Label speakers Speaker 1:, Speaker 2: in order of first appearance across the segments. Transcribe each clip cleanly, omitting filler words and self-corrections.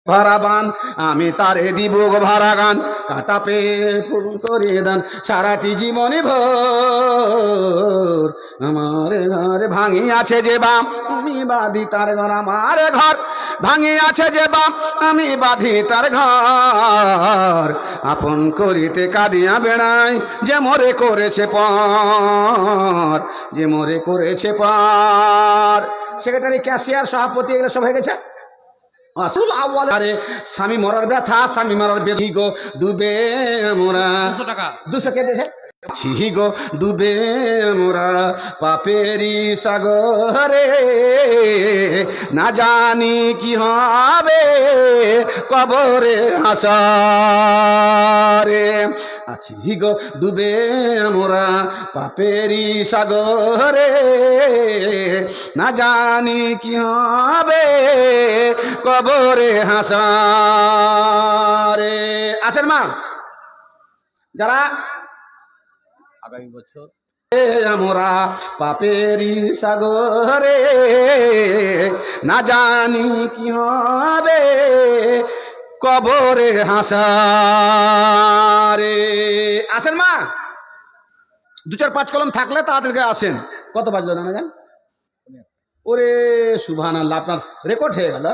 Speaker 1: ভারাবান আমি তারে দিব ভাড়া গান কাটা পে ফুল করে দান সারাটি জীবনে ভোর আমার ঘর ভাঙি আছে যে বাম আমি বাঁধি তার ঘর আমার ঘর ভাঙি আছে যে বাম আমি বাঁধি তার ঘর আপন করিতে কাঁদিয়া বেড়াই যে মোরে করেছে পর যে মোরে করেছে পর সেক্রেটারি ক্যাশিয়ার সভাপতি এগুলো সব হয়ে গেছে আসল আওয়ালে স্বামী মরার ব্যথা স্বামী মরার বেধি গো ডুবে মোরা 200 টাকা 200 কে দিয়েছে ছিহি গো ডুবে মোরা পাপেরি সাগরে না জানি কি হবে কবরে হাসরে আছি গো ডুবে মোরা পাপেরি সাগরে না জানি কি হবে কবরে হাসরে আছেন মা যারা আগামী বছর আমরা পাপেরি সাগরে না জানি কি হবে কবরে হাসরে আসেন মা 2-4-5 কলম থাকলে তাদেরকে আসেন কত বাজলো না জান ওরে সুবহানাল্লাহ আপনার রেকর্ড হয়ে গেল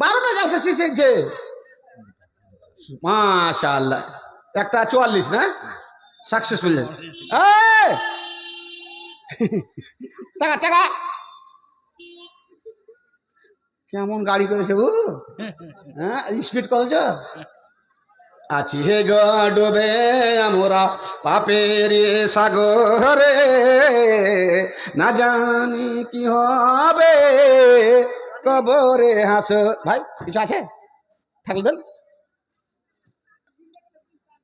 Speaker 1: 12টা জালসা শেষ হয়েছে মাশাআল্লাহ একটা 44 না সাকসেসফুল টাকা টাকা কেমন গাড়ি করেছে ও হ্যাঁ স্পিড করেছ আছি হে গো ডুবে আমরা পাপের সাগরে না জানি কি হবে কবরে হাস ভাই কিছু আছে থাকলে দেন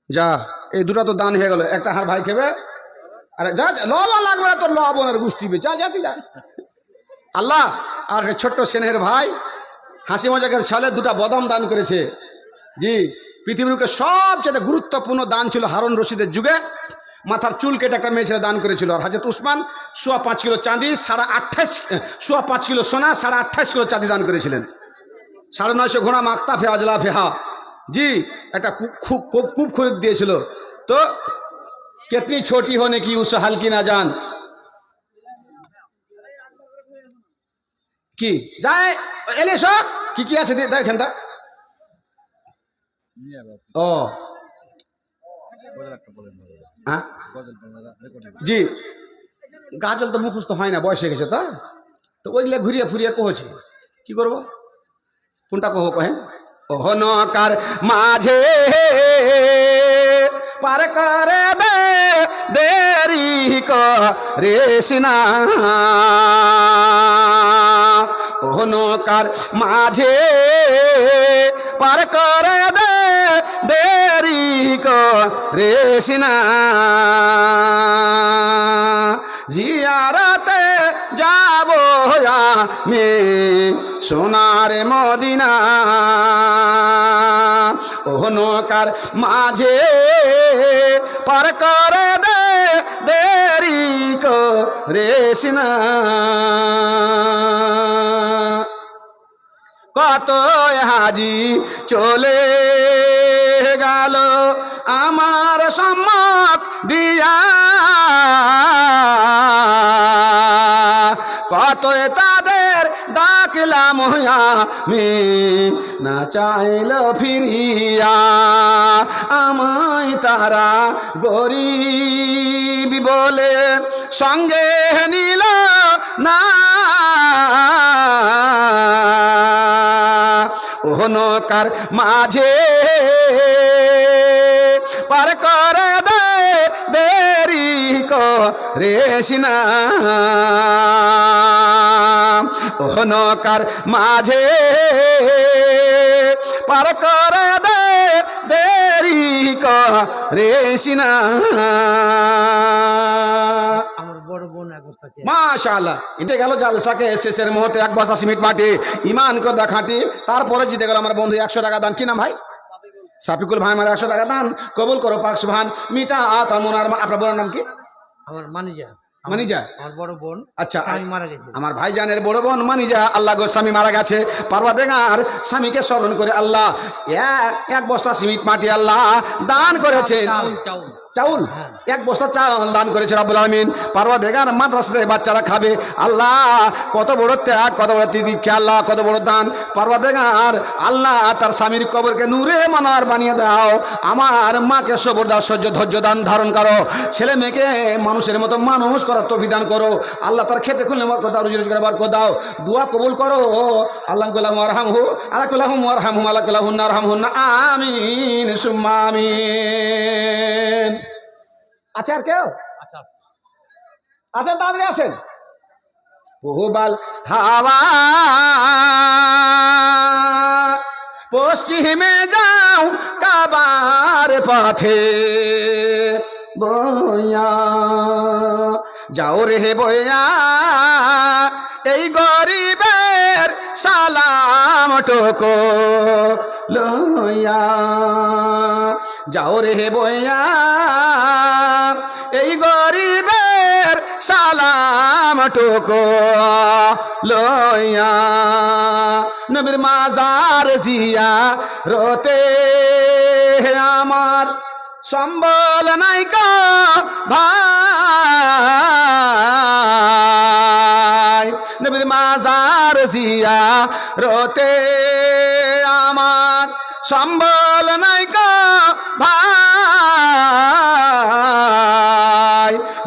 Speaker 1: যা এই দুটা তো দান হয়ে গেল একটা হার ভাই খেবে আরে যা লবণ লাগবে না তোর লবণের গুষ্টি যা যা তুই যা আল্লাহ আর ছোট্ট সেনের ভাই হাসি মজাকের ছলে 2টা বাদাম দান করেছে জি পৃথিবীর সবচেয়ে গুরুত্বপূর্ণ দান ছিল হারুন রশিদের যুগে মাথার চুল কেটে একটা মেয়ে ছেলে দান করেছিল আর হযরত উসমান 5.5 কিলো চাঁদি 5.5 কিলো সোনা 28.5 কিলো চাঁদি দান করেছিলেন 950 ঘোড়া মাক্তা ফেহাজলা ফেহা জি একটা খুব খরিদ দিয়েছিল তো कितनी छोटी होने की उस हाल की ना जान কি যায় এলে সব কি আছে দেখেন তা ও জি গাজল তো মুখস্থ হয় না বয়স হয়ে গেছে তো ওইগুলা ঘুরিয়ে ফুরিয়ে কহছে কি করব কোনটা কহ কহেন ওহ নকার মাঝে পার করে দে দেরি করিস না ওহ নকার মাঝে পার করে দে দেরি করিস না জিয়ারতে যাব আমি সোনার মদিনা ওহ নৌকার মাঝে পার করে দে দেরি করিস না কত হাজি চলে গেল আমার সম্মুখ দিয়া কত তাদের ডাকলাম আমি না চাইল ফিরিয়া আমায় তারা গরিব বলে সঙ্গে নিল না ওহ নৌকার মাঝে পার করে দে দেরি করিস না ওহ নৌকার মাঝে পার করে দে দেরি করিস না মাশাআল্লাহ ইতে গেল জালসাকে শেষের মুহূর্তে 1 বস্তা সিমেন্ট মাটি ইমান কো দেখাটি তারপরে জিতে গেল আমার বন্ধু 100 টাকা দান কি নাম ভাই সাফিকুল ভাই আমার 100 টাকা দান কবুল করো পাক সুবহান মিটা আতামুনার আপনার বড় নাম কি আমার মানিজা মানিজা
Speaker 2: আমার বড় বোন
Speaker 1: আচ্ছা
Speaker 2: স্বামী মারা গেছে।
Speaker 1: আমার ভাইজানের বড় বোন মানিজা আল্লাহ গো স্বামী মারা গেছে পারওয়ারদিগার স্বামীকে স্মরণ করে আল্লাহ এক বস্তা সিমেন্ট মাটি আল্লাহ দান করেছেন
Speaker 2: চাউল
Speaker 1: চাউল এক বস্তা চাউল দান করেছে রব্বুল আলামিন পারওয়ারদিগার মাদ্রাসাতে বাচ্চারা খাবে আল্লাহ কত বড় ত্যাগ কত বড় তিতিক্ষা আল্লাহ কত বড় দান পারওয়ারদিগার আল্লাহ তার স্বামীর কবরকে নূরে মানার বানিয়ে দাও আমার মাকে সবর দাও সহ্য ধৈর্য দান ধারণ করো ছেলে মেয়েকে মানুষের মতো মানুষ করার তৌফিক দান করো আল্লাহ তার খেতে খুললে বরকত দাও রুজি রোজগারে বরকত দাও দোয়া কবুল করো আল্লাহ কুল্লাহু আরহামহু আল্লাহ কুল্লাহু আরহামহু আল্লাহ কুল্লাহু আরহামহুন্না আমিন সুম্মা আমিন আচ্ছা আর কেউ
Speaker 2: আচ্ছা
Speaker 1: আসেন তাড়াতাড়ি আসেন বহুবাল হাওয়া পশ্চিমে যাও কাবার পথে বইয়া যাও রে বইয়া এই গরিবের সালাম টুকু লইয়া যাও রে বইয়া এই গরিবের সালাম টুকু লইয়া নবীর মাজার জিয়া রতে আমার সম্বল নাই গো ভাই নবীর মাজার জিয়া রতে আমার সম্বল নাই গো ভাই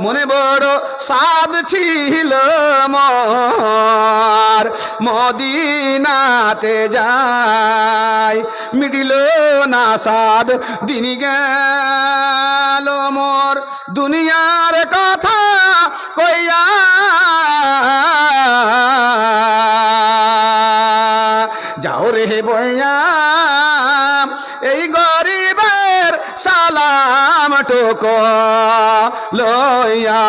Speaker 1: মনে বড় সাদ ছিল মোর মদিনাতে যাই মিটিল না সাদ দিন গেল মোর দুনিয়ার কথা কইয়া যাও রে বইয়া এই গরিবের সালাম টুকু লইয়া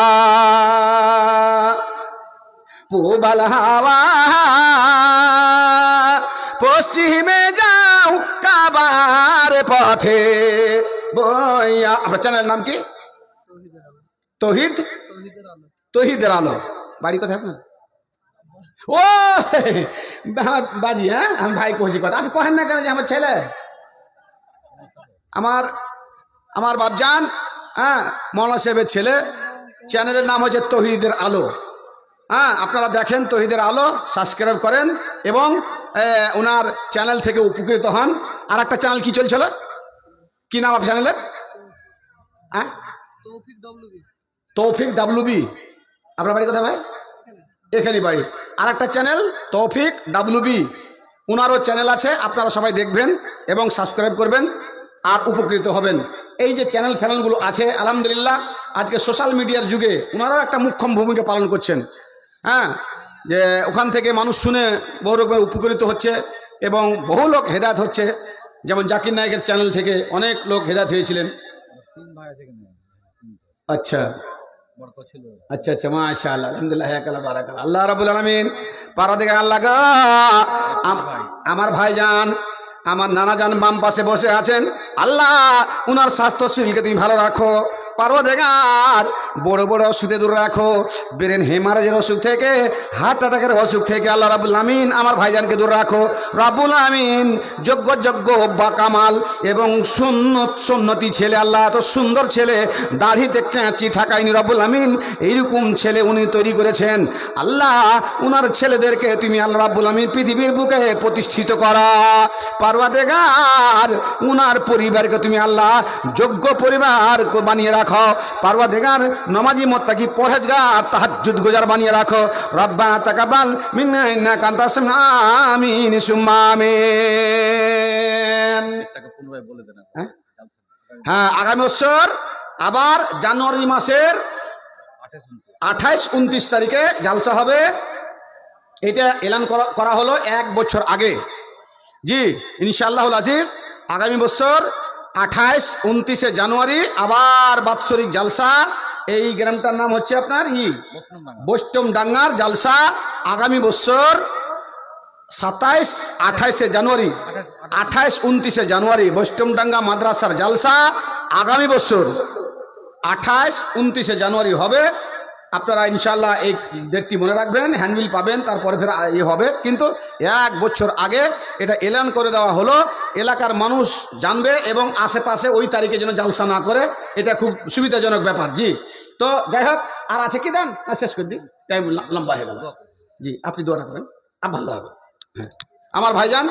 Speaker 1: পূবাল হাওয়া পশ্চিমে যাও কাবার পথে বইয়া আপনার চ্যানেলের নাম কি তৌহিদ তৌহিদের আলো বাড়ি কোথায় আপনার ও বাজি হ্যাঁ আমি ভাই কইছি কথা আপনি কহেন না কেন যে আমার ছেলে আমার বাপজান হ্যাঁ মৌলানা সাহেবের ছেলে চ্যানেলের নাম হচ্ছে তৌহিদের আলো হ্যাঁ আপনারা দেখেন তৌহিদের আলো সাবস্ক্রাইব করেন এবং ওনার চ্যানেল থেকে উপকৃত হন আর একটা চ্যানেল কি চলছিল কি নাম আপনার চ্যানেলের হ্যাঁ তৌফিক ডাব্লুবি আপনার বাড়ি কোথায় ভাই এখানে বাড়ি আর একটা চ্যানেল তৌফিক ডাব্লুবি ওনারও চ্যানেল আছে আপনারা সবাই দেখবেন এবং সাবস্ক্রাইব করবেন আর উপকৃত হবেন এই যে চ্যানেল ফ্যানেলগুলো আছে আলহামদুলিল্লাহ আজকে সোশ্যাল মিডিয়ার যুগে ওনারাও একটা মুখ্যম ভূমিকা পালন করছেন হ্যাঁ যে ওখান থেকে মানুষ শুনে বহু রকমের উপকৃত হচ্ছে এবং বহু লোক হেদায়েত হচ্ছে যেমন জাকির নায়কের চ্যানেল থেকে অনেক লোক হেদায়েত হয়েছিলেন আচ্ছা আচ্ছা আচ্ছা মাশাআল্লাহ আলহামদুলিল্লাহ বারাকাল্লাহ আল্লাহ রাব্বুল আলামিন পারা দেখে আল্লাহ গো আমার ভাইজান আমার নানাজান বাম পাশে বসে আছেন আল্লাহ উনার স্বাস্থ্য শরীরকে তুমি ভালো রাখো পারওয়ারদিগার বড় বড় অসুখে দূর রাখো ব্রেন হেমারেজের অসুখ থেকে হার্ট অ্যাটাকের অসুখ থেকে আল্লাহ রাব্বুল আমিন আমার ভাইজানকে দূর রাখো রাব্বুল আমিন যোগ্য বা কামাল এবং সুন্নতি ছেলে আল্লাহ এত সুন্দর ছেলে দাড়িতে কাঁচি ঠাকাইনি রাব্বুল আমিন এইরকম ছেলে উনি তৈরি করেছেন আল্লাহ উনার ছেলেদেরকে তুমি আল্লাহ রাব্বুল আমিন পৃথিবীর বুকে প্রতিষ্ঠিত করা পারওয়ারদিগার উনার পরিবারকে তুমি আল্লাহ যোগ্য পরিবার বানিয়ে রাখো পারওয়ারদিগার নমাজি মুত্তাকি পরহেজগার তাহাজ্জুদ গুজার বানিয়ে রাখো রব্বানা তাকাব্বাল মিন্না ইন্নাকা আনতাস সামিউল আমিন সুম্মা আমিন হ্যাঁ আগামী বছর আবার জানুয়ারি মাসের 28-29 তারিখে জালসা হবে এটা এলান করা হলো 1 বছর আগে জি ইনশাআল্লাহুল আজিজ আগামী বছর 28-29 জানুয়ারি আবার বাৎসরিক জালসা এই গ্রামটার নাম হচ্ছে আপনার বৈষ্ণবডাঙ্গার জালসা আগামী বছর 27-28 জানুয়ারি 28-29 জানুয়ারি বৈষ্ণবডাঙ্গা মাদ্রাসার জালসা আগামী বছর 28-29 জানুয়ারি হবে আপনারা ইনশাল্লাহ এই ডেটটি মনে রাখবেন, হ্যান্ডবিল পাবেন, তারপরে ফের হবে। কিন্তু 1 বছর আগে এটা এলান করে দেওয়া হলো, এলাকার মানুষ জানবে এবং আশেপাশে ওই তারিখে যেন জালসা না করে, এটা খুব সুবিধাজনক ব্যাপার। জি, তো যাই হোক, আর আছে কি দেন না শেষ করে দিই, টাইম লম্বা হয়ে গেল। জি, আপনি দোয়াটা করেন, ভালো হবে। হ্যাঁ, আমার ভাইজান